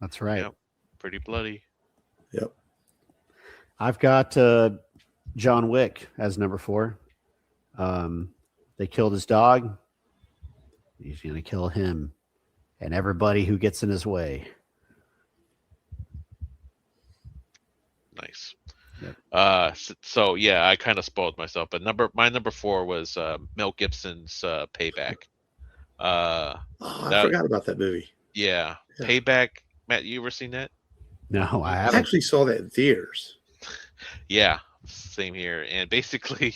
That's right. Yep. Pretty bloody. Yep. I've got John Wick as number 4. They killed his dog. He's going to kill him and everybody who gets in his way. Nice. Yep. So yeah, I kind of spoiled myself, but my number 4 was Mel Gibson's Payback. I forgot about that movie. Yeah. Payback. Matt, you ever seen that? No, I haven't. I actually saw that in theaters. Yeah, same here. And basically,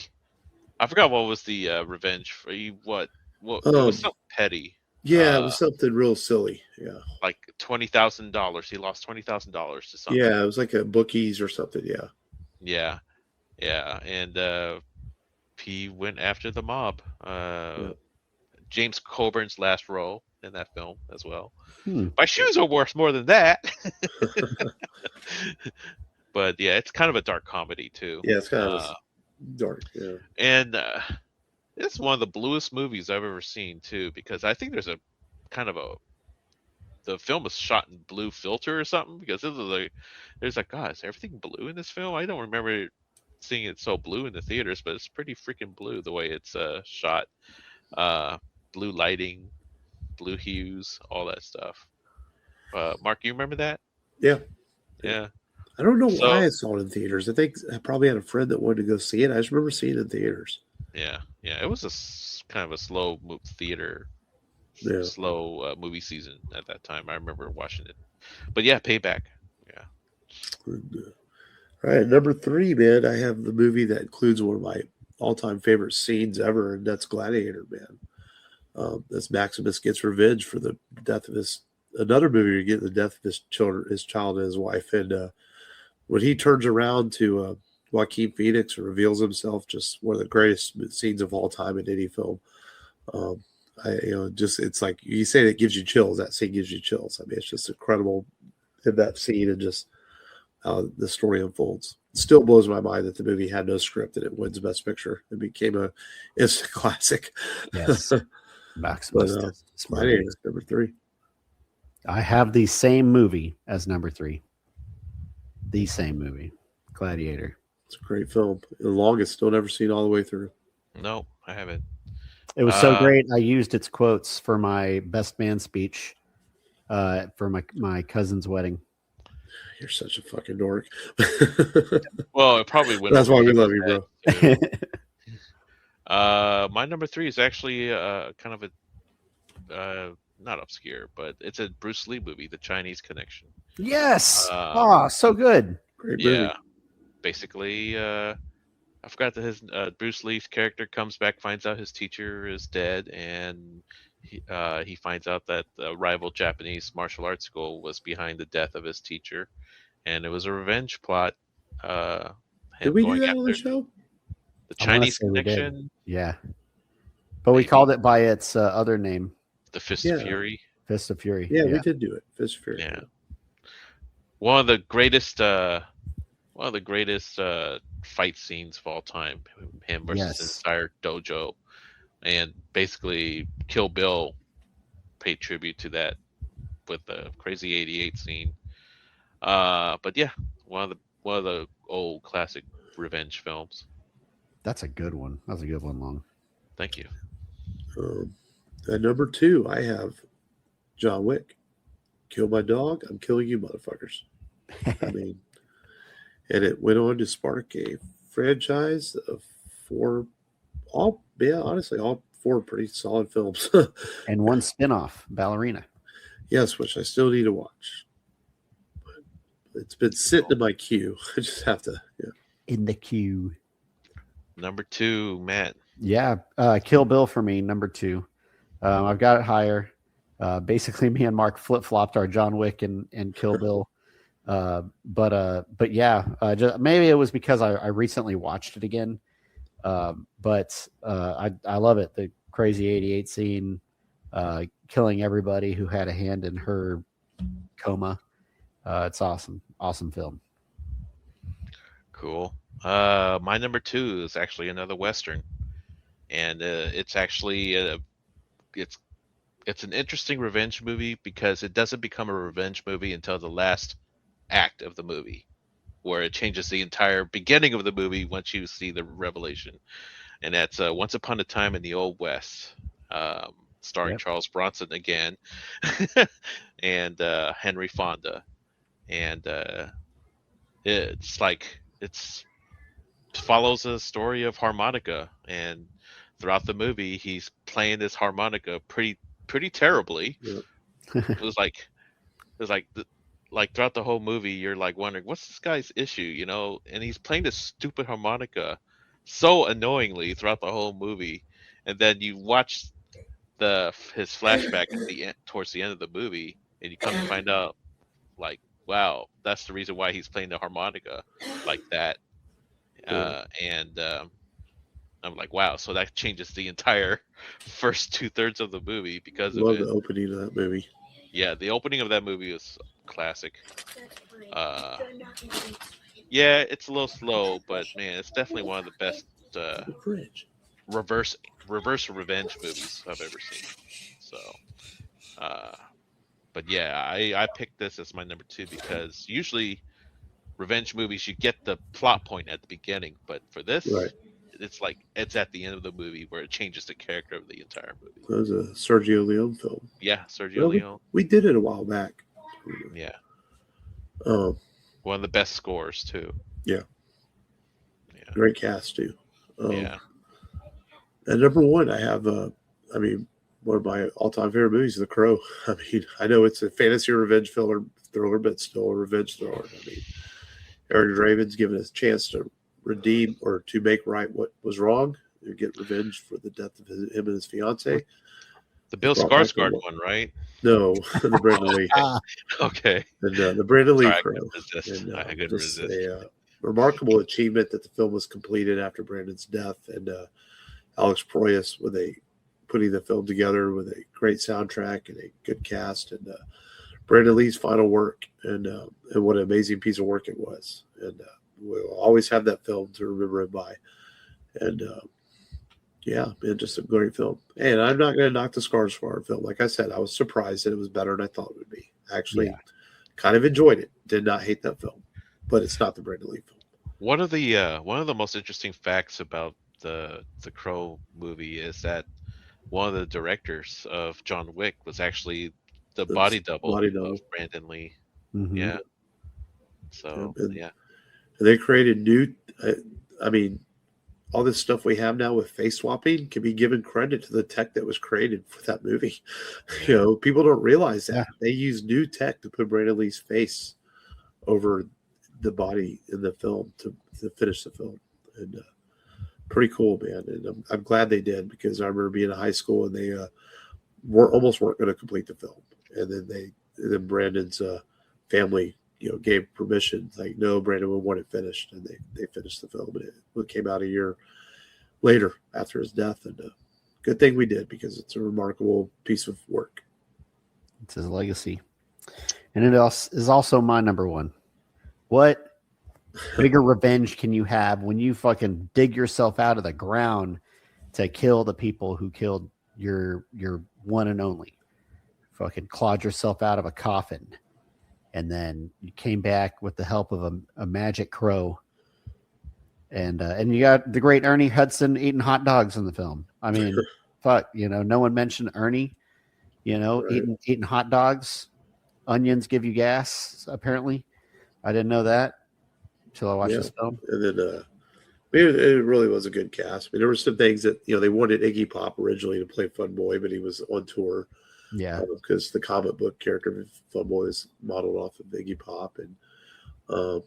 I forgot what was the revenge for you. What it was something petty. Yeah, it was something real silly. Yeah, like $20,000. He lost $20,000 to something. Yeah, it was like a bookies or something. Yeah. And he went after the mob. James Coburn's last role in that film as well. My shoes are worth more than that. But yeah, it's kind of a dark comedy too. Yeah, it's kind of Dark. Yeah. And it's one of the bluest movies I've ever seen too, because I think there's a kind of a the film was shot in blue filter or something because it was like there's like God, is everything blue in this film? I don't remember seeing it so blue in the theaters, but it's pretty freaking blue the way it's shot. Uh, Blue lighting, blue hues, all that stuff. Mark, you remember that? Yeah. Yeah. I don't know So why I saw it in theaters. I think I probably had a friend that wanted to go see it. I just remember seeing it in theaters. yeah, it was a kind of a slow theater, Yeah. slow movie season at that time. I remember watching it. But yeah, Payback. Yeah. All right, number 3, man. I have the movie that includes one of my all-time favorite scenes ever, and that's Gladiator, man. As Maximus gets revenge for the death of his another movie, getting the death of his child and his wife, and when he turns around to Joaquin Phoenix and reveals himself, just one of the greatest scenes of all time in any film. Just it's like you say, it gives you chills. That scene gives you chills. I mean, it's just incredible in that scene and just how the story unfolds. It still blows my mind that the movie had no script and it wins Best Picture. It became a instant classic. Yes. Maximus. Gladiator is number 3. I have the same movie as number 3. The same movie, Gladiator. It's a great film. The longest, still never seen all the way through. No, I haven't. It was so great. I used its quotes for my best man speech for my cousin's wedding. You're such a fucking dork. Well, it probably went. That's why we love you, bro. My number 3 is actually kind of a not obscure, but it's a Bruce Lee movie, The Chinese Connection. Yes. So good. Great movie. Yeah. Basically, I forgot that his Bruce Lee's character comes back, finds out his teacher is dead, and he finds out that the rival Japanese martial arts school was behind the death of his teacher, and it was a revenge plot. Did we do that on the show? The Chinese Connection. Yeah, but we called it by its other name, The Fist of Fury. Fist of Fury. Yeah, we did do it. Fist of Fury. Yeah, one of the greatest fight scenes of all time. Him versus his entire dojo, and basically Kill Bill paid tribute to that with the Crazy 88 scene. But yeah, one of the old classic revenge films. That's a good one. That's a good one, Long. Thank you. At number 2, I have John Wick. Kill my dog, I'm killing you, motherfuckers. I mean, and it went on to spark a franchise of all 4 pretty solid films. And one spinoff, Ballerina. Yes, which I still need to watch. But it's been sitting in my queue. I just have to. Yeah. In the queue. Number 2, Matt. Yeah, Kill Bill for me, number 2. I've got it higher. Basically, me and Mark flip-flopped our John Wick and Kill Bill. But yeah, maybe it was because I recently watched it again. But I love it. The Crazy 88 scene, killing everybody who had a hand in her coma. It's awesome. Awesome film. Cool. My number 2 is actually another Western. And it's actually it's an interesting revenge movie because it doesn't become a revenge movie until the last act of the movie, where it changes the entire beginning of the movie once you see the revelation. And that's Once Upon a Time in the Old West, starring Charles Bronson again, and Henry Fonda. And it follows a story of harmonica, and throughout the movie he's playing this harmonica pretty terribly. Yep. it was like throughout the whole movie you're like wondering what's this guy's issue, and he's playing this stupid harmonica so annoyingly throughout the whole movie, and then you watch his flashback towards the end of the movie, and you come to find out like, wow, that's the reason why he's playing the harmonica like that. And I'm like, wow, so that changes the entire first 2/3 of the movie because of it. Love the opening of that movie. Yeah, the opening of that movie is classic. Yeah, it's a little slow, but man, it's definitely one of the best uh, The fridge. reverse reverse revenge movies I've ever seen. So, uh, but yeah, I picked this as my number two because usually revenge movies you get the plot point at the beginning, but for Right. this, it's like it's at the end of the movie where it changes the character of the entire movie. That was a Sergio Leone film. Yeah, Sergio Well, Leone. we did it a while back. Yeah, Um, one of the best scores too. yeah, Yeah, great cast too. Um, yeah. and number one, I have, I mean, one of my all-time favorite movies, The Crow. I mean, I know it's a fantasy revenge thriller, but still a revenge thriller. I mean, Aaron Draven's given us a chance to redeem or to make right what was wrong, to get revenge for the death of him and his fiance. The Bill Brought back Skarsgård one, right? no, the Brandon Lee. Ah, Okay. And the Brandon Lee Sorry, I Crow. couldn't resist. And I couldn't just resist. a remarkable achievement that the film was completed after Brandon's death. And Alex Proyas with putting the film together with a great soundtrack and a good cast. And Brandon Lee's final work. And what an amazing piece of work it was. And we'll always have that film to remember him by. And yeah, man, just a great film. And I'm not going to knock the Skarsgård film. Like I said, I was surprised that it was better than I thought it would be. Actually, kind of enjoyed it. Did not hate that film, but it's not the Brandon Lee film. One of the most interesting facts about the Crow movie is that one of the directors of John Wick was actually the That's body double Body of Double. Brandon Lee. mhm. Yeah. So And yeah. they created new. I mean, all this stuff we have now with face swapping can be given credit to the tech that was created for that movie. You know, people don't realize that Yeah. they used new tech to put Brandon Lee's face over the body in the film to finish the film. And pretty cool, man. And I'm glad they did because I remember being in high school and they almost weren't going to complete the film, and then Brandon's family gave permission. Like, no, Brandon would want it finished, and they finished the film, and it came out a year later after his death. And good thing we did because it's a remarkable piece of work. It's his legacy. And it is also my number one. What bigger revenge can you have when you fucking dig yourself out of the ground to kill the people who killed your one and only? Fucking clawed yourself out of a coffin, and then you came back with the help of a magic crow. And you got the great Ernie Hudson eating hot dogs in the film. I mean, fuck, no one mentioned Ernie, Right. eating hot dogs. Onions give you gas, apparently. I didn't know that until I watched Yeah. this film. And then it really was a good cast. I mean, there were some things that they wanted Iggy Pop originally to play Fun Boy, but he was on tour. Yeah. Because the comic book character of Fun Boy is modeled off of Iggy Pop. And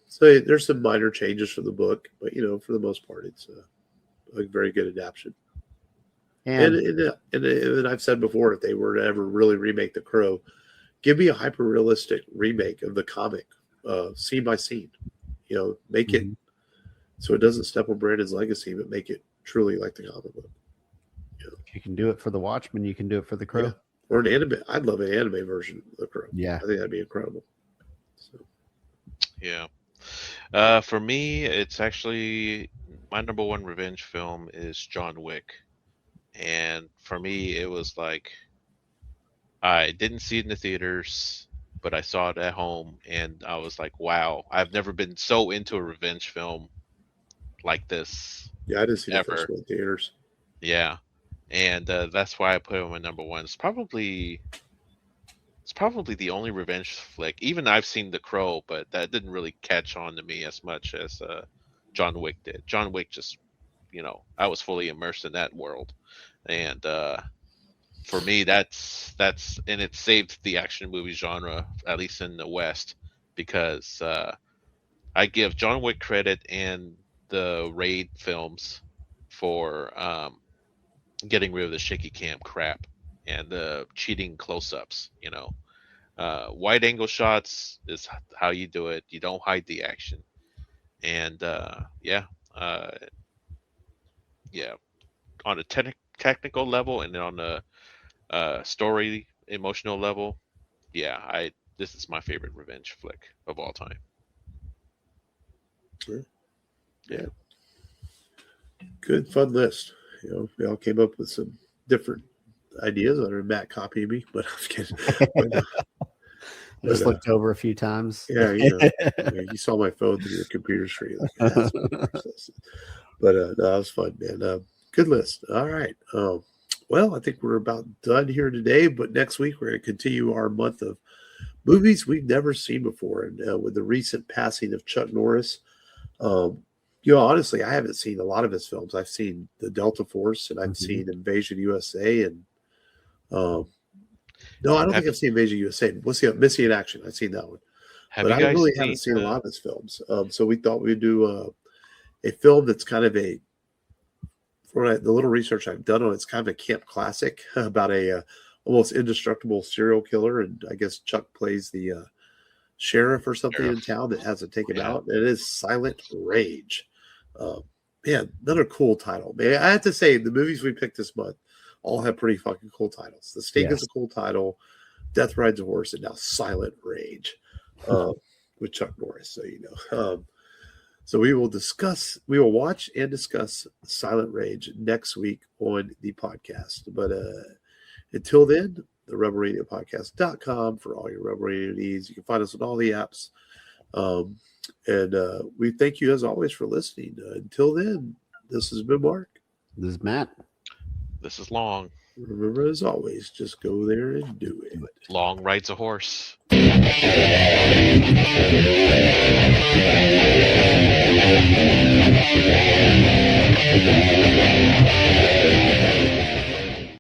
so there's some minor changes from the book, but for the most part, it's a very good adaptation. And I've said before, if they were to ever really remake The Crow, give me a hyper realistic remake of the comic, scene by scene. Make it so it doesn't step on Brandon's legacy, but make it truly like the comic book. If you can do it for the Watchmen, you can do it for the Crow. Yeah. Or an anime. I'd love an anime version of The Crow. Yeah. I think that'd be incredible. So. Yeah. For me, it's actually my number one revenge film is John Wick. And for me, it was like I didn't see it in the theaters, but I saw it at home, and I was like, "Wow, I've never been so into a revenge film like this Yeah, I didn't see the ever." first one in theaters. Yeah, and that's why I put it on my number one. It's probably the only revenge flick. Even I've seen The Crow, but that didn't really catch on to me as much as John Wick did. John Wick just, I was fully immersed in that world, and for me, that's and it saved the action movie genre, at least in the West, because I give John Wick credit and the Raid films for getting rid of the shaky cam crap and the cheating close-ups. Wide angle shots is how you do it. You don't hide the action, and uh, yeah, on a technical level and on a story emotional level, yeah, I this is my favorite revenge flick of all time. Yeah. Good fun list. We all came up with some different ideas. Other than Matt copying me, but I was kidding. Just looked over a few times. Yeah, you saw my phone through your computer screen. Like, that's what but no, that was fun, man. Good list. All right. Well, I think we're about done here today. But next week we're going to continue our month of movies we've never seen before, and with the recent passing of Chuck Norris. Honestly, I haven't seen a lot of his films. I've seen The Delta Force, and I've seen Invasion USA, and no, I don't think I've seen Invasion USA. What's the Missing in Action? I've seen that one, but I really haven't seen a lot of his films. So we thought we'd do a film that's kind of for the little research I've done on it, it's kind of a camp classic about a almost indestructible serial killer, and I guess Chuck plays the sheriff or something in town that has to take him out. And it is Silent Rage. Man, another cool title. Man, I have to say the movies we picked this month all have pretty fucking cool titles. The Sting is a cool title. Death Rides a Horse, and now Silent Rage with Chuck Norris. So so we will watch and discuss Silent Rage next week on the podcast. But until then, the rebelradiopodcast.com for all your Rebel Radio needs. You can find us on all the apps. And we thank you as always for listening. Until then, this has been Mark. This is Matt. This is Long. Remember, as always, just go there and do it. Long rides a horse.